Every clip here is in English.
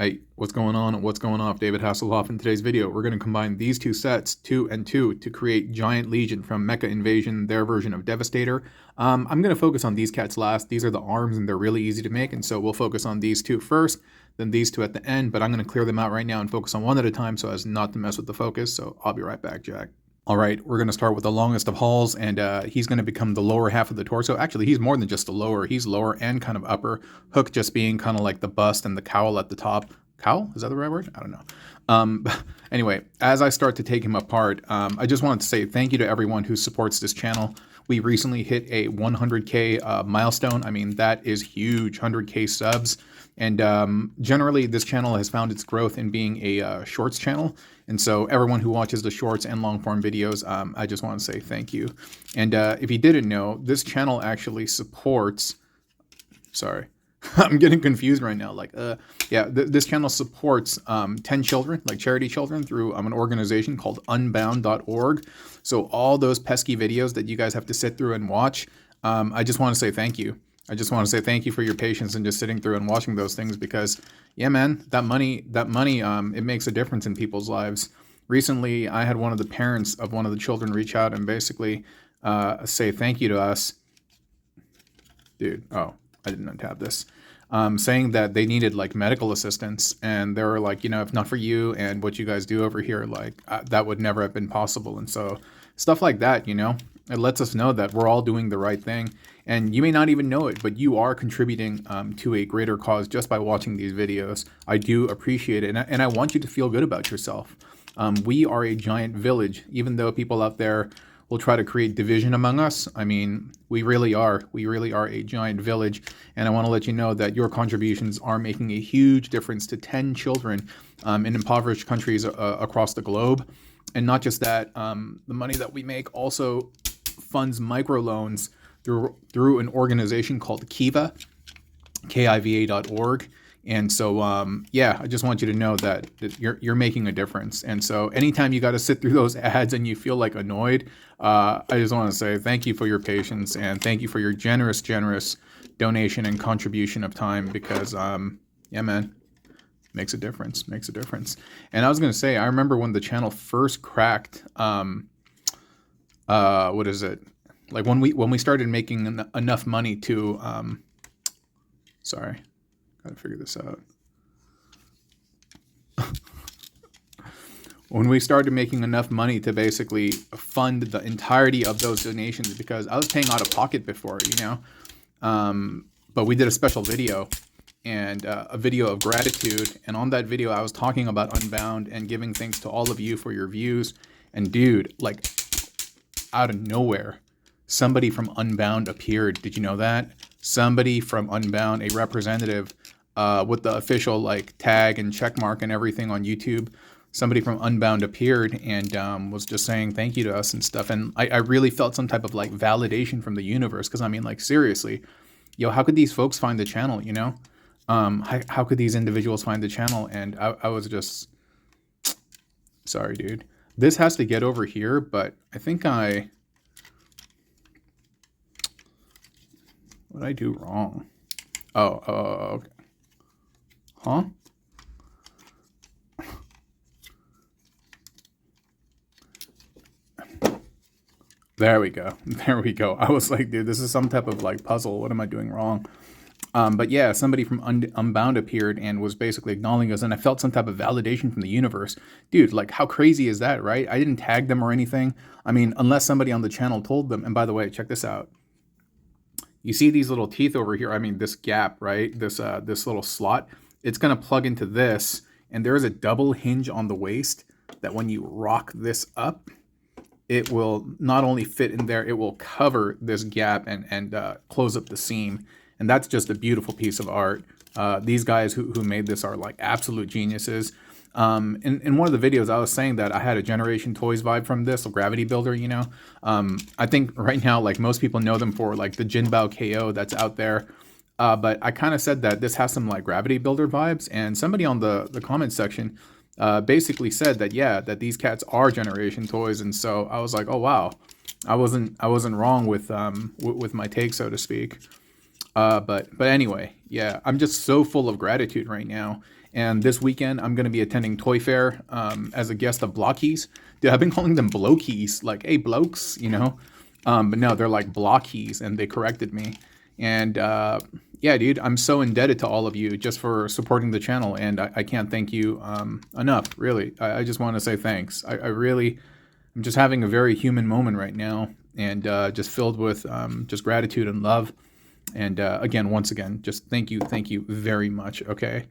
Hey, what's going on? What's going off? David Hasselhoff. In today's video, we're going to combine these two sets, 2 and 2, to create Giant Legion from Mecha Invasion, their version of Devastator. I'm going to focus on these cats last. These are the arms, and they're really easy to make, and so we'll focus on these two first, then these two at the end, but I'm going to clear them out right now and focus on one at a time so as not to mess with the focus, so I'll be right back, Jack. All right, we're going to start with the longest of hauls, and he's going to become the lower half of the torso. Actually, he's more than just the lower. He's lower and kind of upper. Hook just being kind of like the bust and the cowl at the top. Cowl? Is that the right word? I don't know. Anyway, as I start to take him apart, I just wanted to say thank you to everyone who supports this channel. We recently hit a 100K milestone. I mean, that is huge, 100K subs. And generally, this channel has found its growth in being a shorts channel. And so everyone who watches the shorts and long form videos, I just want to say thank you. And if you didn't know, this channel actually supports, sorry, I'm getting confused right now. Like, yeah, this channel supports 10 children, like charity children, through an organization called unbound.org. So all those pesky videos that you guys have to sit through and watch, I just want to say thank you. I just want to say thank you for your patience and just sitting through and watching those things because, yeah, man, that money, it makes a difference in people's lives. Recently, I had one of the parents of one of the children reach out and basically say thank you to us. Dude, oh, I didn't untap this. Saying that they needed like medical assistance, and they were like, you know, if not for you and what you guys do over here, like that would never have been possible. And so stuff like that, you know, it lets us know that we're all doing the right thing. And you may not even know it, but you are contributing to a greater cause just by watching these videos. I do appreciate it, and I want you to feel good about yourself. We are a giant village, even though people out there will try to create division among us. I mean, we really are a giant village. And I want to let you know that your contributions are making a huge difference to 10 children in impoverished countries across the globe. And not just that, the money that we make also funds microloans through an organization called Kiva, KIVA.org. And so, yeah, I just want you to know that you're making a difference. And so anytime you got to sit through those ads and you feel like annoyed, I just want to say thank you for your patience and thank you for your generous donation and contribution of time because, yeah, man, makes a difference. And I was going to say, I remember when the channel first cracked, what is it? Like when we started making enough money to, sorry. Gotta figure this out. When we started making enough money to basically fund the entirety of those donations, because I was paying out of pocket before, you know, but we did a special video and a video of gratitude. And on that video, I was talking about Unbound and giving thanks to all of you for your views. And dude, like out of nowhere, somebody from Unbound appeared. Did you know that? Somebody from Unbound, a representative with the official like tag and check mark and everything on YouTube, somebody from Unbound appeared and was just saying thank you to us and stuff. And I really felt some type of like validation from the universe because I mean, like, seriously, yo, how could these folks find the channel, you know? How could these individuals find the channel? And I was just, sorry, dude. This has to get over here, but I think what did I do wrong? Oh, okay. Huh? There we go. I was like, dude, this is some type of like puzzle. What am I doing wrong? But yeah, somebody from Unbound appeared and was basically acknowledging us, and I felt some type of validation from the universe. Dude, like, how crazy is that, right? I didn't tag them or anything. I mean, unless somebody on the channel told them. And by the way, check this out. You see these little teeth over here? I mean, this gap, right? This little slot. It's going to plug into this, and there is a double hinge on the waist that when you rock this up, it will not only fit in there, it will cover this gap and close up the seam. And that's just a beautiful piece of art. These guys who made this are like absolute geniuses. In one of the videos, I was saying that I had a Generation Toys vibe from this, a Gravity Builder, you know. I think right now, like, most people know them for like the Jinbao KO that's out there. But I kind of said that this has some like Gravity Builder vibes, and somebody on the comment section basically said that, yeah, that these cats are Generation Toys. And so I was like, oh wow, I wasn't wrong with my take, so to speak. But anyway, yeah, I'm just so full of gratitude right now. And this weekend, I'm going to be attending Toy Fair as a guest of Blockies. Dude, I've been calling them Blokies, like, hey, blokes, you know? But no, they're like Blockies, and they corrected me. And yeah, dude, I'm so indebted to all of you just for supporting the channel, and I can't thank you enough, really. I just want to say thanks. I'm just having a very human moment right now, and just filled with just gratitude and love. And again, once again, just thank you very much, okay?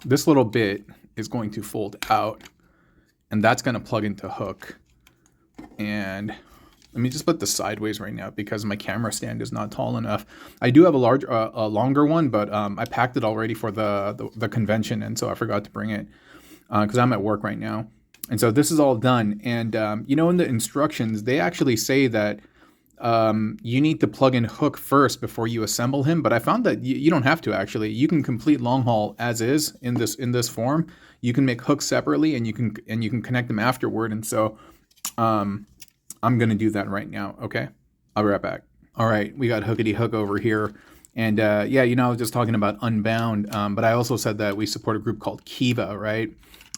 This little bit is going to fold out, and that's going to plug into hook. And let me just put this sideways right now because my camera stand is not tall enough. I do have a longer one, but I packed it already for the convention, and so I forgot to bring it because I'm at work right now. And so this is all done. And you know, in the instructions, they actually say that you need to plug in hook first before you assemble him, but I found that you don't have to. Actually, you can complete long haul as is in this form. You can make hooks separately, and you can connect them afterward. And so I'm gonna do that right now. Okay, I'll be right back. All right, we got hookity hook over here. And yeah, you know, I was just talking about Unbound, but I also said that we support a group called Kiva, right?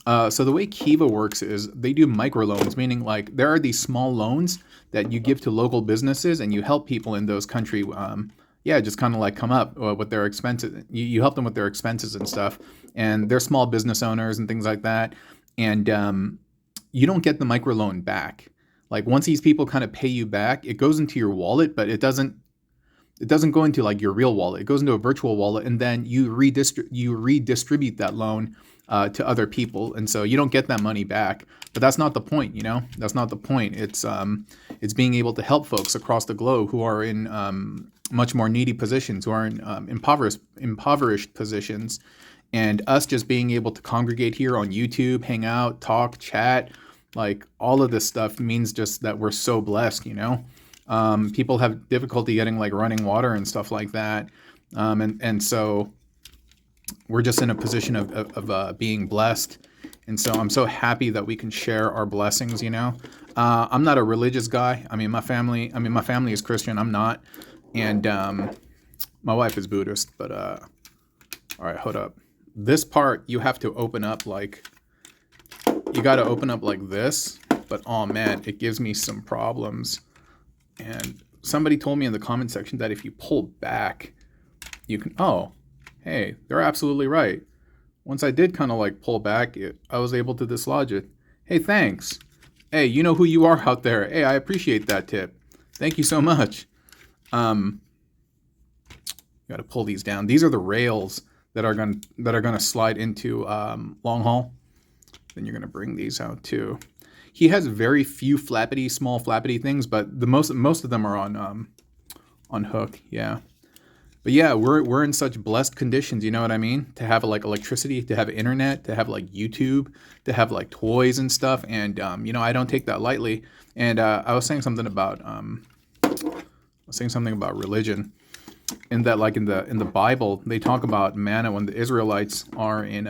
So the way Kiva works is they do microloans, meaning like there are these small loans that you give to local businesses, and you help people in those country, yeah, just kind of like come up with their expenses. You help them with their expenses and stuff, and they're small business owners and things like that. And you don't get the microloan back. Like once these people kind of pay you back, it goes into your wallet, but it doesn't go into like your real wallet. It goes into a virtual wallet, and then you redistribute that loan to other people, and so you don't get that money back. But that's not the point, you know. That's not the point. It's being able to help folks across the globe who are in much more needy positions, who are in impoverished positions, and us just being able to congregate here on YouTube, hang out, talk, chat, like all of this stuff means just that we're so blessed, you know. People have difficulty getting like running water and stuff like that, and so we're just in a position of being blessed. And so I'm so happy that we can share our blessings, you know. I'm not a religious guy. I mean, my family is Christian. I'm not. And my wife is Buddhist. But all right, hold up. This part you have to open up like, you got to open up like this. But oh man, it gives me some problems. And somebody told me in the comment section that if you pull back, you can, oh, hey, they're absolutely right. Once I did kind of like pull back, I was able to dislodge it. Hey, thanks. Hey, you know who you are out there. Hey, I appreciate that tip. Thank you so much. You got to pull these down. These are the rails that are gonna slide into long haul. Then you're gonna bring these out too. He has very few small flappity things, but the most of them are on hook. Yeah. But yeah, we're in such blessed conditions, you know what I mean? To have like electricity, to have internet, to have like YouTube, to have like toys and stuff, and you know, I don't take that lightly. And I was saying something about religion, and that like in the Bible they talk about manna when the Israelites are in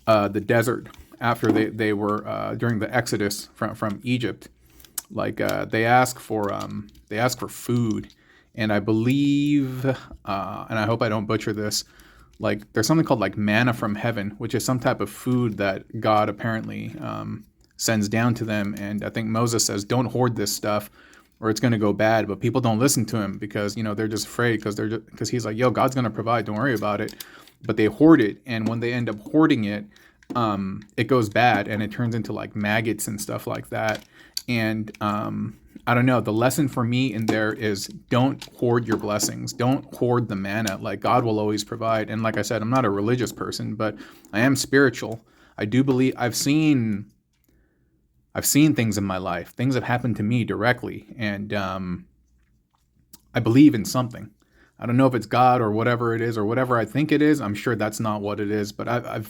the desert after they were during the Exodus from Egypt. Like they ask for food. And I believe, and I hope I don't butcher this, like there's something called like manna from heaven, which is some type of food that God apparently sends down to them. And I think Moses says, don't hoard this stuff or it's going to go bad. But people don't listen to him because, you know, they're just afraid because he's like, yo, God's going to provide. Don't worry about it. But they hoard it. And when they end up hoarding it, it goes bad and it turns into like maggots and stuff like that. And I don't know. The lesson for me in there is don't hoard your blessings. Don't hoard the manna. Like God will always provide. And like I said, I'm not a religious person, but I am spiritual. I do believe I've seen things in my life. Things have happened to me directly. And I believe in something. I don't know if it's God or whatever it is or whatever I think it is. I'm sure that's not what it is, but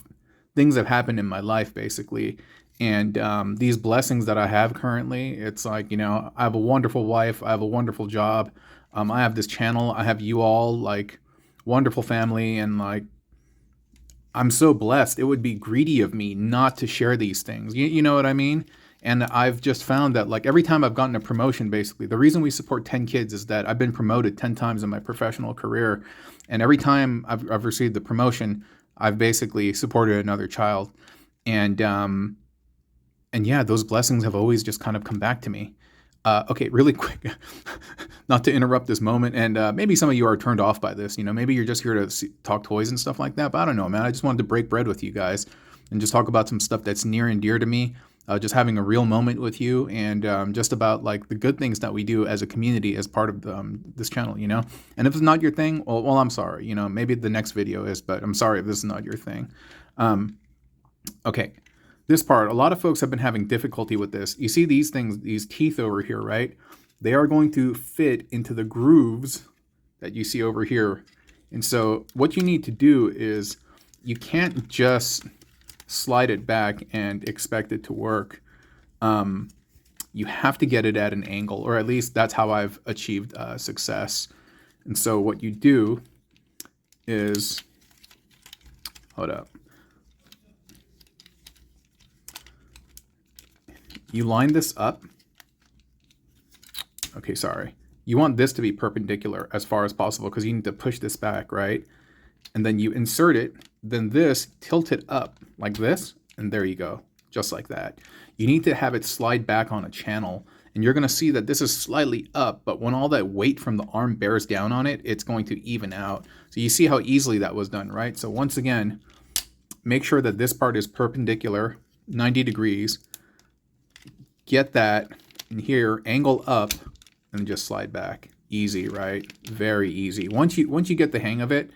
things have happened in my life basically. And these blessings that I have currently, it's like, you know, I have a wonderful wife. I have a wonderful job. I have this channel. I have you all, like, wonderful family. And, like, I'm so blessed. It would be greedy of me not to share these things. You know what I mean? And I've just found that like every time I've gotten a promotion, basically, the reason we support 10 kids is that I've been promoted 10 times in my professional career. And every time I've received the promotion, I've basically supported another child. And yeah, those blessings have always just kind of come back to me. Okay, really quick, not to interrupt this moment, and maybe some of you are turned off by this. Maybe you're just here to talk toys and stuff like that, but I don't know, man. I just wanted to break bread with you guys and just talk about some stuff that's near and dear to me, just having a real moment with you, and just about like the good things that we do as a community as part of this channel, And if it's not your thing, well, I'm sorry. Maybe the next video is, but I'm sorry if this is not your thing. Okay. This part, a lot of folks have been having difficulty with this. You see these things, these teeth over here, right? They are going to fit into the grooves that you see over here. And so what you need to do is you can't just slide it back and expect it to work. You have to get it at an angle, or at least that's how I've achieved success. And so what you do is, hold up. You line this up. Okay, sorry. You want this to be perpendicular as far as possible because you need to push this back, right? And then you insert it, then this, tilt it up like this, and there you go, just like that. You need to have it slide back on a channel, and you're gonna see that this is slightly up, but when all that weight from the arm bears down on it, it's going to even out. So you see how easily that was done, right? So once again, make sure that this part is perpendicular, 90 degrees. Get that, and here, angle up, and just slide back. Easy, right? Very easy. Once you get the hang of it,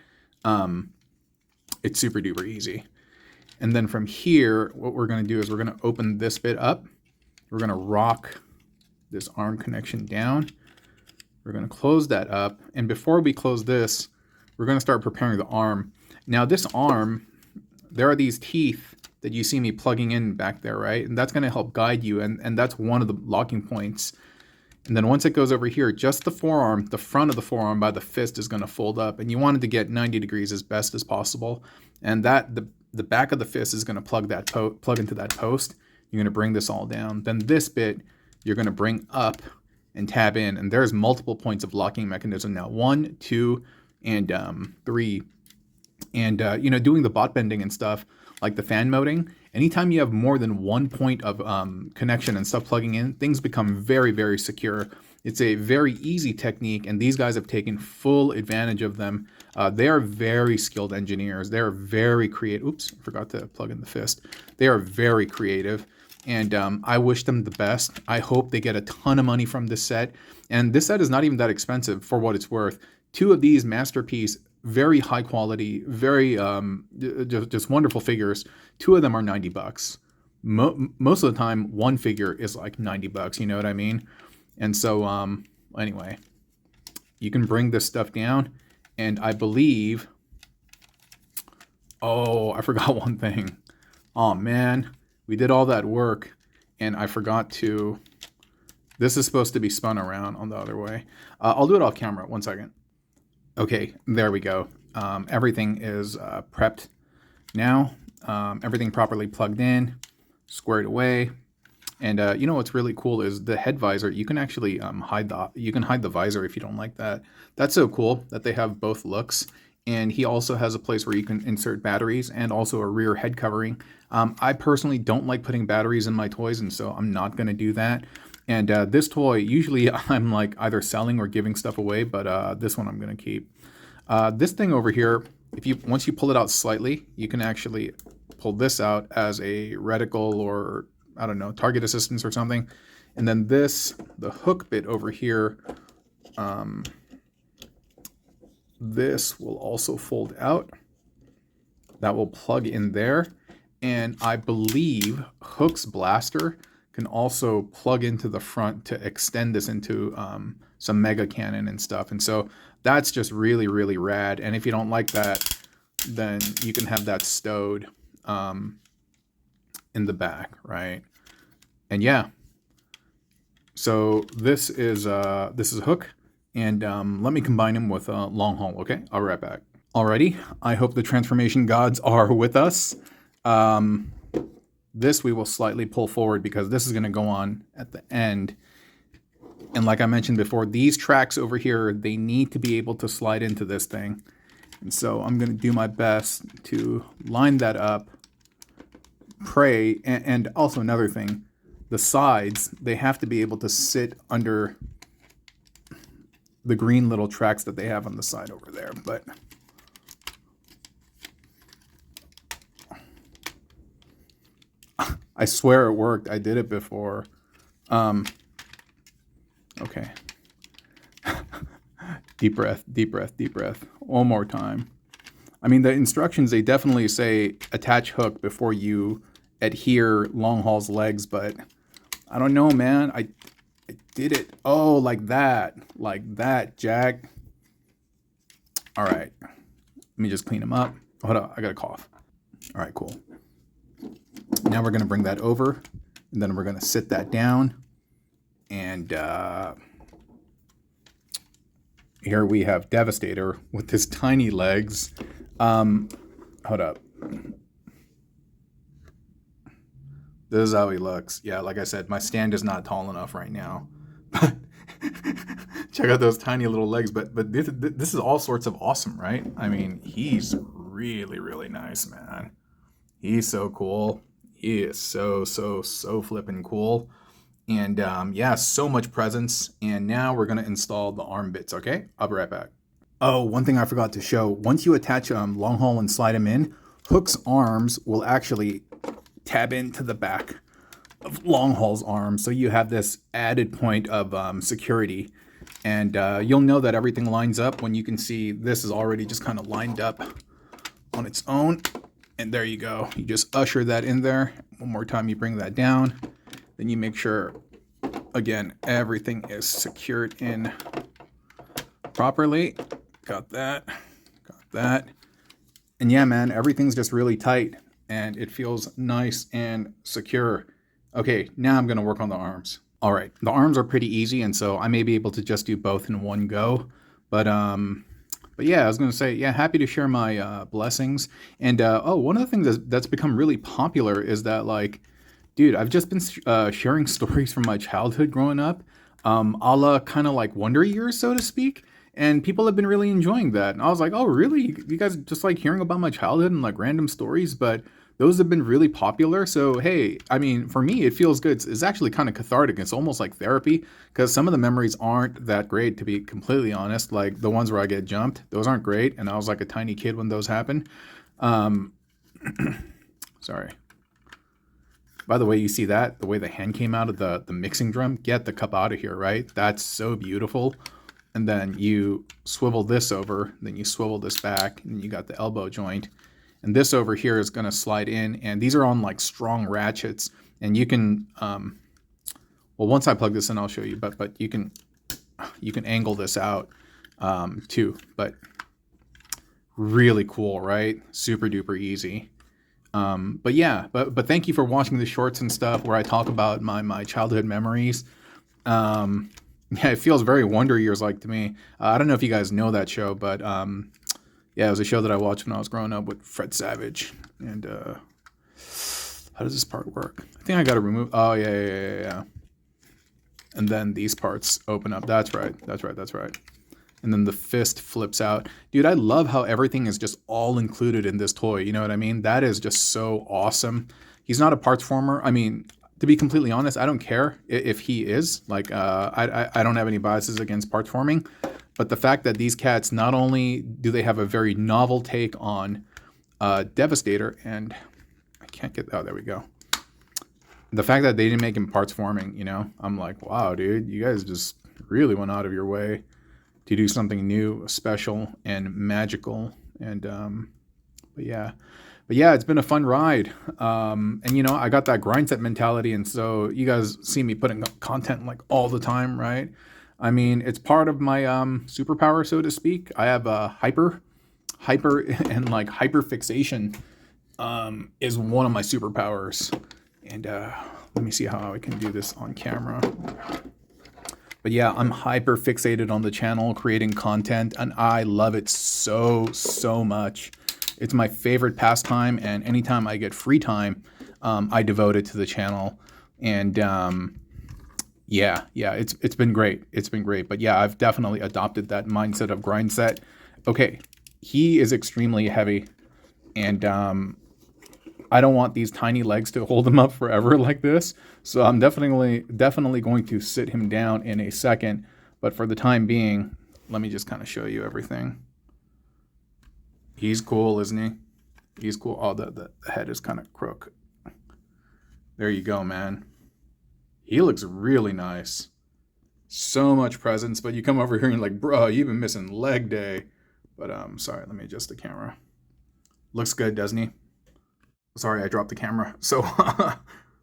it's super duper easy. And then from here, what we're going to do is we're going to open this bit up. We're going to rock this arm connection down. We're going to close that up. And before we close this, we're going to start preparing the arm. Now this arm, there are these teeth that you see me plugging in back there, right? And that's going to help guide you. And that's one of the locking points. And then once it goes over here, just the forearm, the front of the forearm by the fist is going to fold up. And you want it to get 90 degrees as best as possible. And that the back of the fist is going to plug into that post. You're going to bring this all down. Then this bit, you're going to bring up and tab in. And there's multiple points of locking mechanism now. 1, 2, and 3. And, doing the bot bending and stuff, like the fan mounting, anytime you have more than one point of connection and stuff plugging in, things become very, very secure. It's a very easy technique, and these guys have taken full advantage of them. They are very skilled engineers. They are very creative. Oops, I forgot to plug in the fist. They are very creative, and I wish them the best. I hope they get a ton of money from this set. And this set is not even that expensive for what it's worth. 2 of these masterpiece, very high quality, very just wonderful figures. 2 of them are $90. Most of the time, one figure is like $90. You know what I mean? And so anyway, you can bring this stuff down, and I believe. Oh, I forgot one thing. Oh man, we did all that work, and I forgot to. This is supposed to be spun around on the other way. I'll do it off camera. 1 second. Okay, there we go. Everything is prepped now. Everything properly plugged in, squared away. And you know what's really cool is the head visor. You can actually hide the visor if you don't like that. That's so cool that they have both looks. And he also has a place where you can insert batteries and also a rear head covering. I personally don't like putting batteries in my toys, and so I'm not going to do that. And this toy, usually I'm like either selling or giving stuff away, but this one I'm going to keep. This thing over here, once you pull it out slightly, you can actually pull this out as a reticle or, I don't know, target assistance or something. And then the hook bit over here, this will also fold out. That will plug in there. And I believe Hook's blaster can also plug into the front to extend this into some mega cannon and stuff. And so that's just really, really rad. And if you don't like that, then you can have that stowed in the back, right? And yeah, so this is Hook, and let me combine him with Long Haul. Okay, I'll be right back. Alrighty, I hope the transformation gods are with us. This we will slightly pull forward because this is going to go on at the end. And like I mentioned before, these tracks over here, they need to be able to slide into this thing. And so I'm going to do my best to line that up, pray, and also another thing, the sides, they have to be able to sit under the green little tracks that they have on the side over there. But I swear it worked. I did it before. Okay. Deep breath, deep breath, deep breath. One more time. I mean, the instructions, they definitely say attach hook before you adhere long haul's legs, but I don't know, man. I did it. Oh, like that, Jack. All right. Let me just clean them up. Hold on, I got a cough. All right, cool. Now we're going to bring that over, and then we're going to sit that down. And here we have Devastator with his tiny legs. Hold up. This is how he looks. Yeah, like I said, my stand is not tall enough right now. But check out those tiny little legs. But this is all sorts of awesome, right? I mean, he's really, really nice, man. He's so cool. He is so flippin' cool. And yeah, so much presence. And now we're going to install the arm bits, okay? I'll be right back. Oh, one thing I forgot to show. Once you attach long haul and slide them in, Hook's arms will actually tab into the back of long haul's arms. So you have this added point of security. And you'll know that everything lines up when you can see this is already just kind of lined up on its own. And there you go. You just usher that in there. One more time, you bring that down. Then you make sure, again, everything is secured in properly. Got that. Got that. And yeah, man, everything's just really tight. And it feels nice and secure. Okay, now I'm going to work on the arms. All right, the arms are pretty easy, and so I may be able to just do both in one go. But yeah, I was going to say, yeah, happy to share my blessings. And oh, one of the things that's become really popular is that, like, dude, I've just been sharing stories from my childhood growing up, a la kind of like Wonder Years, so to speak. And people have been really enjoying that. And I was like, oh, really? You guys just like hearing about my childhood and like random stories? But those have been really popular. So, hey, I mean, for me, it feels good. It's actually kind of cathartic. It's almost like therapy because some of the memories aren't that great, to be completely honest. Like the ones where I get jumped, those aren't great. And I was like a tiny kid when those happened. Sorry. By the way, you see that? The way the hand came out of the mixing drum? Get the cup out of here, right? That's so beautiful. And then you swivel this over, then you swivel this back, and you got the elbow joint. And this over here is going to slide in, and these are on like strong ratchets. And you can, well, once I plug this in, I'll show you. But you can angle this out too. But really cool, right? Super duper easy. But yeah, but thank you for watching the shorts and stuff where I talk about my childhood memories. Yeah, it feels very Wonder Years like to me. I don't know if you guys know that show, but yeah, it was a show that I watched when I was growing up with Fred Savage. And how does this part work? I think I got to remove. Oh yeah. And then these parts open up. That's right. And then the fist flips out. Dude, I love how everything is just all included in this toy. You know what I mean? That is just so awesome. He's not a parts former. I mean, to be completely honest, I don't care if he is. Like, I don't have any biases against parts forming. But the fact that these cats, not only do they have a very novel take on Devastator, and I can't get, oh, there we go. The fact that they didn't make him parts forming, you know, I'm like, wow, dude, you guys just really went out of your way to do something new, special, and magical. And but yeah, it's been a fun ride. And you know, I got that grind set mentality, and so you guys see me putting up content like all the time, right? I mean, it's part of my superpower, so to speak. I have a hyper and like hyper fixation is one of my superpowers. And let me see how I can do this on camera. But yeah, I'm hyper fixated on the channel, creating content, and I love it so much. It's my favorite pastime, and anytime I get free time, I devoted to the channel. And yeah, it's been great. It's been great. But yeah, I've definitely adopted that mindset of grind set. Okay, he is extremely heavy, and I don't want these tiny legs to hold him up forever like this. So I'm definitely going to sit him down in a second. But for the time being, let me just kind of show you everything. He's cool, isn't he? He's cool. Oh, the head is kind of crooked. There you go, man. He looks really nice. So much presence, but you come over here and you're like, bro, you've been missing leg day. But sorry, let me adjust the camera. Looks good, doesn't he? Sorry, I dropped the camera. So, but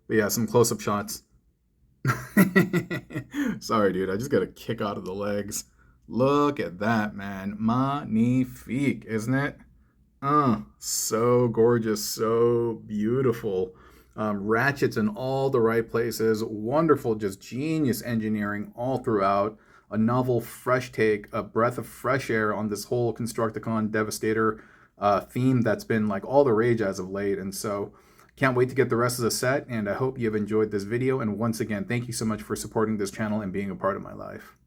yeah, some close-up shots. Sorry, dude. I just got a kick out of the legs. Look at that, man. Magnifique, isn't it? So gorgeous, so beautiful. Ratchets in all the right places. Wonderful, just genius engineering all throughout. A novel, fresh take, a breath of fresh air on this whole Constructicon Devastator theme that's been like all the rage as of late. And so can't wait to get the rest of the set, and I hope you've enjoyed this video. And once again, thank you so much for supporting this channel and being a part of my life.